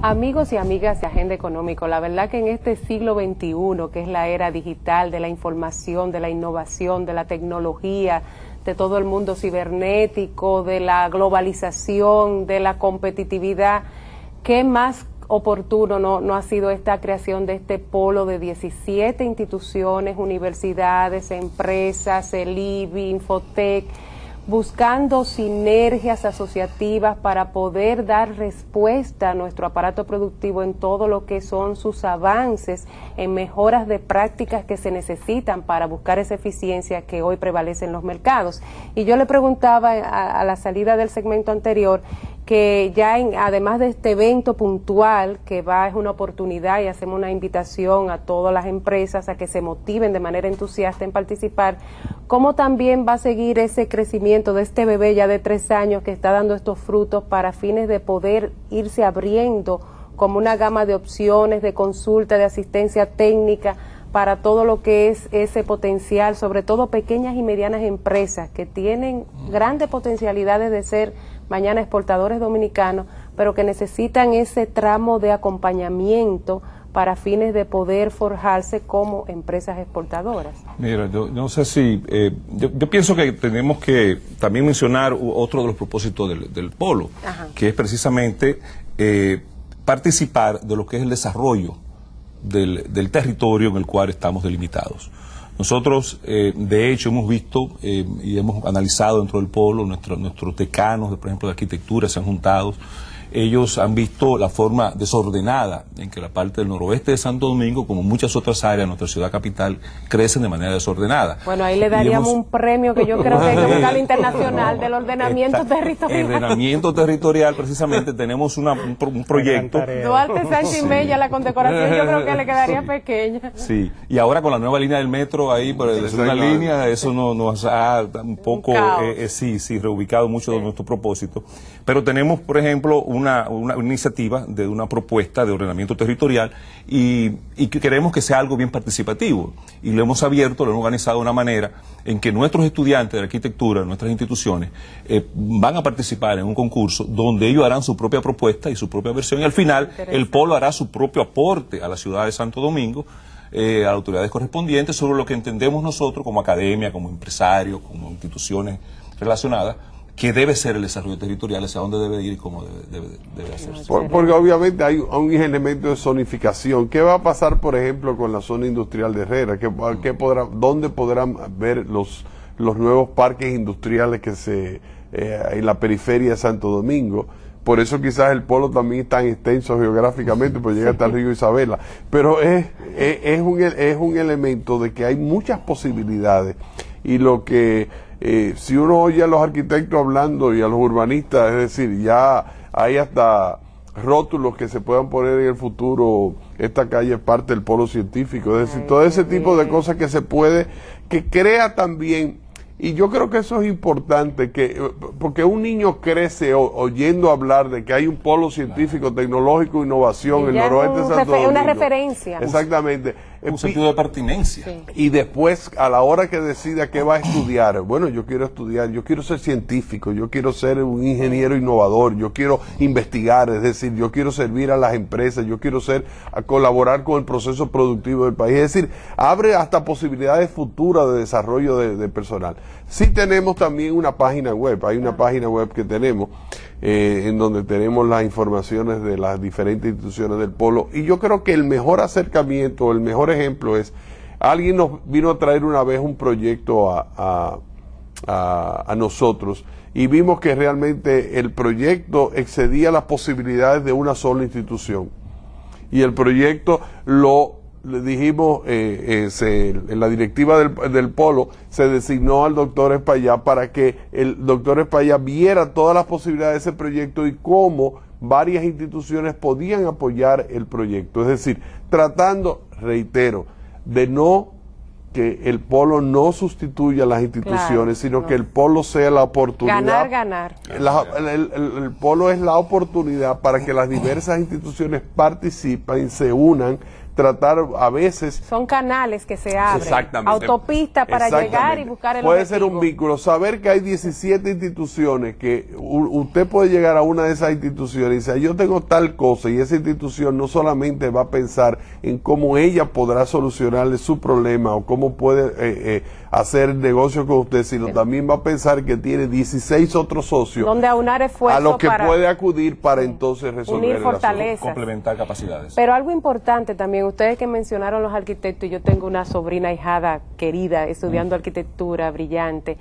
Amigos y amigas de Agenda Económico, la verdad que en este siglo XXI, que es la era digital, de la información, de la innovación, de la tecnología, de todo el mundo cibernético, de la globalización, de la competitividad, ¿qué más oportuno no ha sido esta creación de este polo de 17 instituciones, universidades, empresas, el IBI, Infotec, buscando sinergias asociativas para poder dar respuesta a nuestro aparato productivo en todo lo que son sus avances, en mejoras de prácticas que se necesitan para buscar esa eficiencia que hoy prevalece en los mercados? Y yo le preguntaba a la salida del segmento anterior que ya además de este evento puntual que es una oportunidad y hacemos una invitación a todas las empresas a que se motiven de manera entusiasta en participar, ¿cómo también va a seguir ese crecimiento de este bebé ya de 3 años que está dando estos frutos para fines de poder irse abriendo como una gama de opciones, de consulta, de asistencia técnica para todo lo que es ese potencial, sobre todo pequeñas y medianas empresas que tienen grandes potencialidades de ser mañana exportadores dominicanos, pero que necesitan ese tramo de acompañamiento para fines de poder forjarse como empresas exportadoras? Mira, yo no sé si... yo pienso que tenemos que también mencionar otro de los propósitos del polo, que es precisamente participar de lo que es el desarrollo del territorio en el cual estamos delimitados. Nosotros, de hecho, hemos visto y hemos analizado dentro del polo, nuestros decanos, por ejemplo, de arquitectura se han juntado. Ellos han visto la forma desordenada en que la parte del noroeste de Santo Domingo, como muchas otras áreas de nuestra ciudad capital, crecen de manera desordenada. Bueno, ahí le daríamos un premio que yo creo que es un escala internacional del ordenamiento territorial. El ordenamiento territorial, precisamente, tenemos un proyecto. Duarte Sánchez y Mella, la condecoración yo creo que le quedaría pequeña. Sí, y ahora con la nueva línea del metro ahí, por de segunda línea, eso nos ha un poco, reubicado mucho de nuestro propósito. Pero tenemos, por ejemplo, una iniciativa de una propuesta de ordenamiento territorial y que queremos que sea algo bien participativo. Y lo hemos abierto, lo hemos organizado de una manera en que nuestros estudiantes de arquitectura, nuestras instituciones, van a participar en un concurso donde ellos harán su propia propuesta y su propia versión. Y al final, el polo hará su propio aporte a la ciudad de Santo Domingo, a las autoridades correspondientes, sobre lo que entendemos nosotros como academia, como empresarios, como instituciones relacionadas, que debe ser el desarrollo territorial, hacia dónde debe ir y cómo debe hacerse. Porque obviamente hay un elemento de zonificación. ¿Qué va a pasar, por ejemplo, con la zona industrial de Herrera? ¿Dónde podrán ver los nuevos parques industriales que en la periferia de Santo Domingo? Por eso quizás el polo también es tan extenso geográficamente, pues llega hasta el río Isabela. Pero es un elemento de que hay muchas posibilidades. Y lo que, si uno oye a los arquitectos hablando y a los urbanistas, es decir, ya hay hasta rótulos que se puedan poner en el futuro, esta calle es parte del polo científico, es decir, todo ese tipo de cosas que crea también. Y yo creo que eso es importante, porque un niño crece oyendo hablar de que hay un polo científico, tecnológico, innovación en el noroeste de Santo Domingo. Una referencia. Exactamente. Un sentido de pertinencia. Sí. Y después, a la hora que decida qué va a estudiar, bueno, yo quiero estudiar, yo quiero ser científico, yo quiero ser un ingeniero innovador, yo quiero investigar, es decir, yo quiero servir a las empresas, yo quiero colaborar con el proceso productivo del país. Es decir, abre hasta posibilidades futuras de desarrollo de personal. Sí tenemos también una página web, hay una página web que tenemos en donde tenemos las informaciones de las diferentes instituciones del polo, y yo creo que el mejor acercamiento, el mejor ejemplo es, alguien nos vino a traer una vez un proyecto a nosotros y vimos que realmente el proyecto excedía las posibilidades de una sola institución, y el proyecto le dijimos, en la directiva del polo se designó al doctor Espaillá para que el doctor Espaillá viera todas las posibilidades de ese proyecto y cómo varias instituciones podían apoyar el proyecto. Es decir, tratando, reitero, de que el polo no sustituya a las instituciones, sino que el polo sea la oportunidad. Ganar. El polo es la oportunidad para que las diversas instituciones participen, se unan, tratar a veces... Son canales que se abren. Exactamente. Autopistas para llegar y buscar el Puede objetivo. ser un vínculo. Saber que hay 17 instituciones, que usted puede llegar a una de esas instituciones y decir, yo tengo tal cosa, y esa institución no solamente va a pensar en cómo ella podrá solucionarle su problema o cómo puede hacer negocio con usted, sino también va a pensar que tiene 16 otros socios donde aunar esfuerzos a los que puede acudir para entonces resolver unir el asunto. fortalezas. Complementar capacidades. Pero algo importante también, ustedes que mencionaron los arquitectos, yo tengo una sobrina ahijada querida estudiando arquitectura, brillante,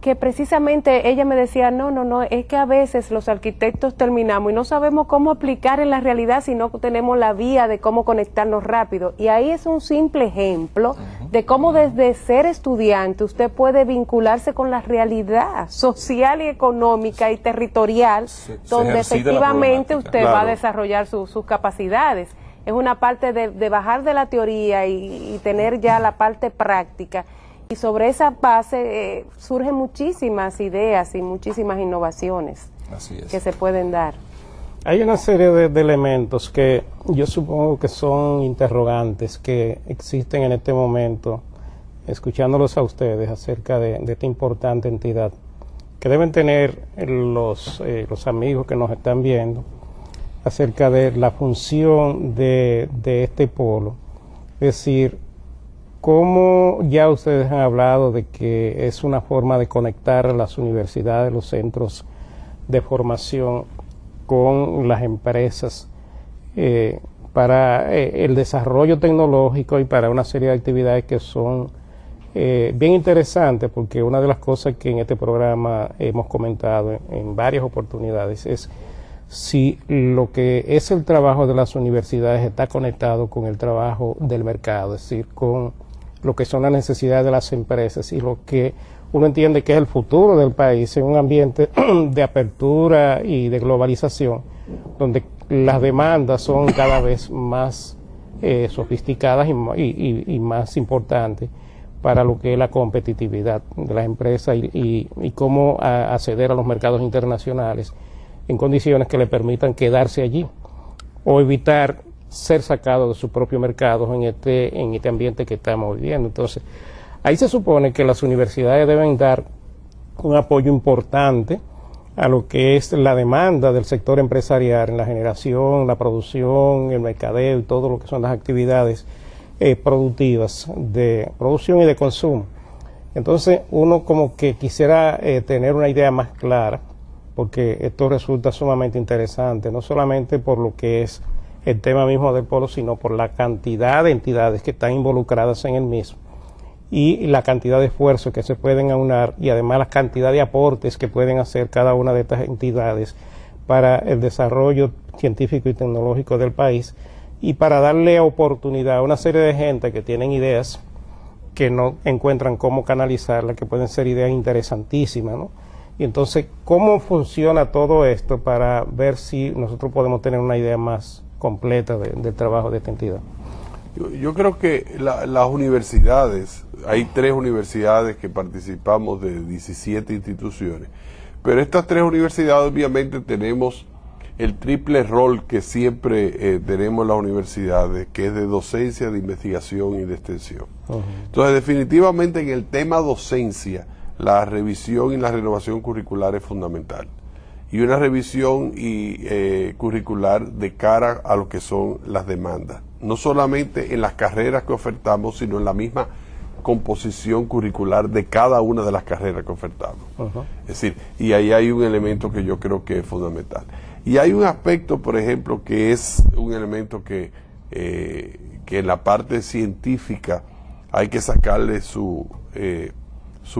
que precisamente ella me decía, no, es que a veces los arquitectos terminamos y no sabemos cómo aplicar en la realidad si no tenemos la vía de cómo conectarnos rápido. Y ahí es un simple ejemplo de cómo desde ser estudiante usted puede vincularse con la realidad social y económica y territorial, donde efectivamente usted va a desarrollar sus capacidades. Es una parte de bajar de la teoría y tener ya la parte práctica. Y sobre esa base surgen muchísimas ideas y muchísimas innovaciones que se pueden dar. Hay una serie de elementos que yo supongo que son interrogantes que existen en este momento, escuchándolos a ustedes acerca de esta importante entidad, que deben tener los amigos que nos están viendo acerca de la función de este polo. Es decir, como ya ustedes han hablado de que es una forma de conectar las universidades, los centros de formación con las empresas para el desarrollo tecnológico y para una serie de actividades que son bien interesantes, porque una de las cosas que en este programa hemos comentado en varias oportunidades es si lo que es el trabajo de las universidades está conectado con el trabajo del mercado, es decir, con lo que son las necesidades de las empresas y lo que uno entiende que es el futuro del país en un ambiente de apertura y de globalización, donde las demandas son cada vez más sofisticadas y más importantes para lo que es la competitividad de las empresas y cómo acceder a los mercados internacionales en condiciones que le permitan quedarse allí o evitar ser sacado de su propio mercado en este ambiente que estamos viviendo. Entonces, ahí se supone que las universidades deben dar un apoyo importante a lo que es la demanda del sector empresarial en la generación, la producción, el mercadeo y todo lo que son las actividades productivas de producción y de consumo. Entonces, uno como que quisiera tener una idea más clara, porque esto resulta sumamente interesante, no solamente por lo que es el tema mismo del polo, sino por la cantidad de entidades que están involucradas en el mismo y la cantidad de esfuerzos que se pueden aunar y además la cantidad de aportes que pueden hacer cada una de estas entidades para el desarrollo científico y tecnológico del país y para darle oportunidad a una serie de gente que tienen ideas que no encuentran cómo canalizarlas, que pueden ser ideas interesantísimas, ¿no? Y entonces, ¿cómo funciona todo esto para ver si nosotros podemos tener una idea más completa del trabajo de esta entidad? Yo creo que las universidades, hay 3 universidades que participamos de 17 instituciones, pero estas 3 universidades obviamente tenemos el triple rol que siempre tenemos en las universidades, que es de docencia, de investigación y de extensión. Entonces, definitivamente en el tema docencia, la revisión y la renovación curricular es fundamental. Y una revisión curricular de cara a lo que son las demandas. No solamente en las carreras que ofertamos, sino en la misma composición curricular de cada una de las carreras que ofertamos. Es decir, y ahí hay un elemento que yo creo que es fundamental. Y hay un aspecto, por ejemplo, que es un elemento que en la parte científica hay que sacarle su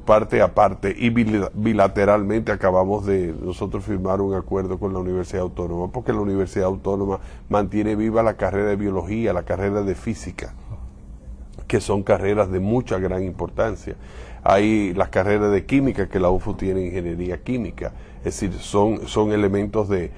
parte aparte, y bilateralmente acabamos de nosotros firmar un acuerdo con la Universidad Autónoma, porque la Universidad Autónoma mantiene viva la carrera de biología, la carrera de física, que son carreras de mucha gran importancia. Hay las carreras de química, que la UFU tiene ingeniería química, es decir, son elementos de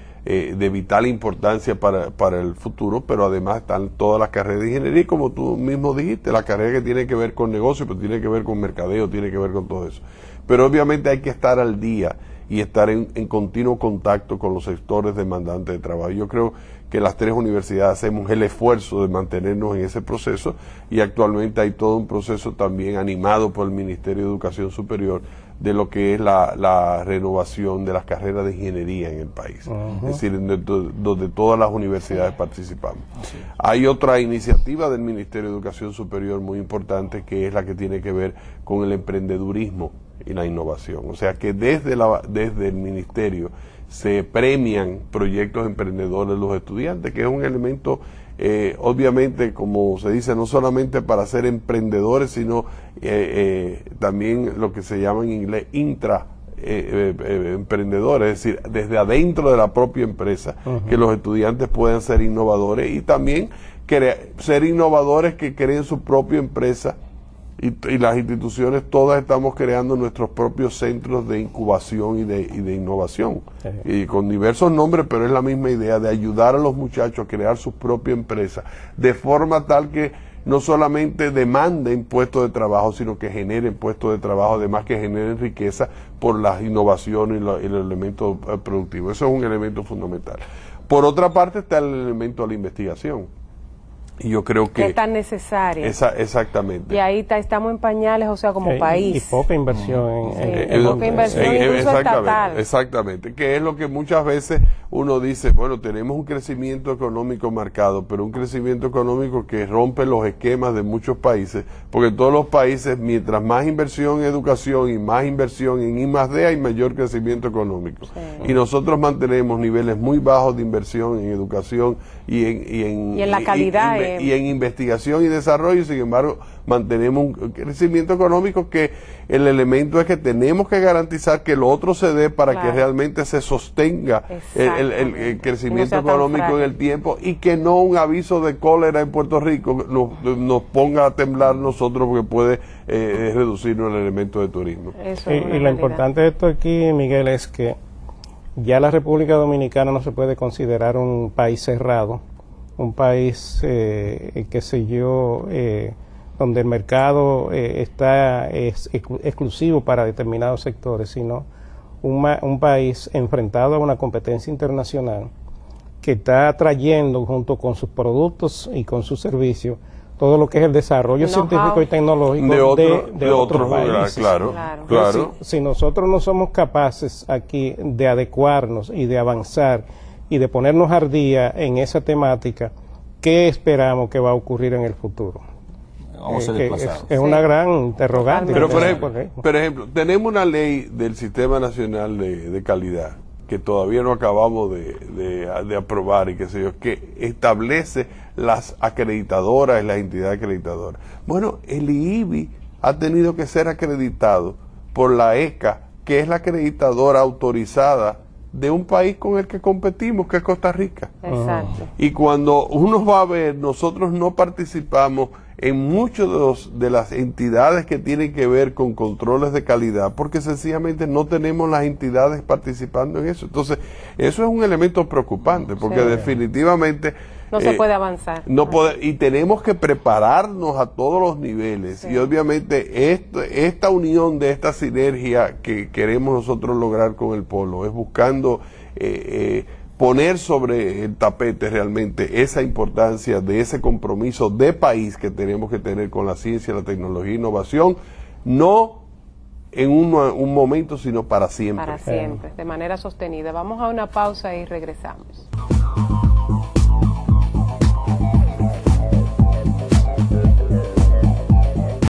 vital importancia para el futuro, pero además están todas las carreras de ingeniería, como tú mismo dijiste, la carrera que tiene que ver con negocio, pero tiene que ver con mercadeo, tiene que ver con todo eso. Pero obviamente hay que estar al día y estar en continuo contacto con los sectores demandantes de trabajo. Yo creo que las 3 universidades hacemos el esfuerzo de mantenernos en ese proceso, y actualmente hay todo un proceso también animado por el Ministerio de Educación Superior de lo que es la renovación de las carreras de ingeniería en el país, es decir, donde todas las universidades participamos. Hay otra iniciativa del Ministerio de Educación Superior muy importante, que es la que tiene que ver con el emprendedurismo y la innovación. O sea que desde el Ministerio se premian proyectos emprendedores de los estudiantes, que es un elemento obviamente, como se dice, no solamente para ser emprendedores, sino también lo que se llama en inglés emprendedores, es decir, desde adentro de la propia empresa, que los estudiantes puedan ser innovadores, y también ser innovadores que creen su propia empresa, y las instituciones todas estamos creando nuestros propios centros de incubación y de innovación, y con diversos nombres, pero es la misma idea de ayudar a los muchachos a crear su propia empresa, de forma tal que no solamente demanden puestos de trabajo, sino que generen puestos de trabajo, además que generen riqueza por las innovaciones y el elemento productivo. Eso es un elemento fundamental. Por otra parte está el elemento de la investigación. Y yo creo que es tan necesaria. Exactamente. Y ahí estamos en pañales, o sea, como país. Y poca inversión. Poca inversión, incluso estatal. Exactamente. Que es lo que muchas veces uno dice, bueno, tenemos un crecimiento económico marcado, pero un crecimiento económico que rompe los esquemas de muchos países, porque en todos los países, mientras más inversión en educación y más inversión en I+D, hay mayor crecimiento económico. Y nosotros mantenemos niveles muy bajos de inversión en educación y en la calidad. Y en investigación y desarrollo, sin embargo, mantenemos un crecimiento económico, que el elemento es que tenemos que garantizar que lo otro se dé para que realmente se sostenga el crecimiento económico en el tiempo, y que no un aviso de cólera en Puerto Rico nos ponga a temblar nosotros, porque puede reducirnos el elemento de turismo. Y lo importante de esto aquí, Miguel, es que ya la República Dominicana no se puede considerar un país cerrado, un país, qué sé yo, donde el mercado es exclusivo para determinados sectores, sino un país enfrentado a una competencia internacional que está trayendo junto con sus productos y con sus servicios todo lo que es el desarrollo científico y tecnológico de otros países. Claro. Si nosotros no somos capaces aquí de adecuarnos y de avanzar y de ponernos al día en esa temática, ¿qué esperamos que va a ocurrir en el futuro? Vamos a ser desplazados. Es una gran interrogante. Pero por ejemplo, tenemos una ley del Sistema Nacional de Calidad que todavía no acabamos de aprobar, y qué sé yo, que establece las acreditadoras y las entidades acreditadoras. Bueno, el IIBI ha tenido que ser acreditado por la ECA, que es la acreditadora autorizada de un país con el que competimos, que es Costa Rica. Exacto. Y cuando uno va a ver, nosotros no participamos en muchos de las entidades que tienen que ver con controles de calidad, porque sencillamente no tenemos las entidades participando en eso. Entonces, eso es un elemento preocupante, porque definitivamente no se puede avanzar. Y tenemos que prepararnos a todos los niveles, y obviamente esta unión de esta sinergia que queremos nosotros lograr con el Polo es buscando poner sobre el tapete realmente esa importancia de ese compromiso de país que tenemos que tener con la ciencia, la tecnología e innovación, no en un momento, sino para siempre. Para siempre, de manera sostenida. Vamos a una pausa y regresamos.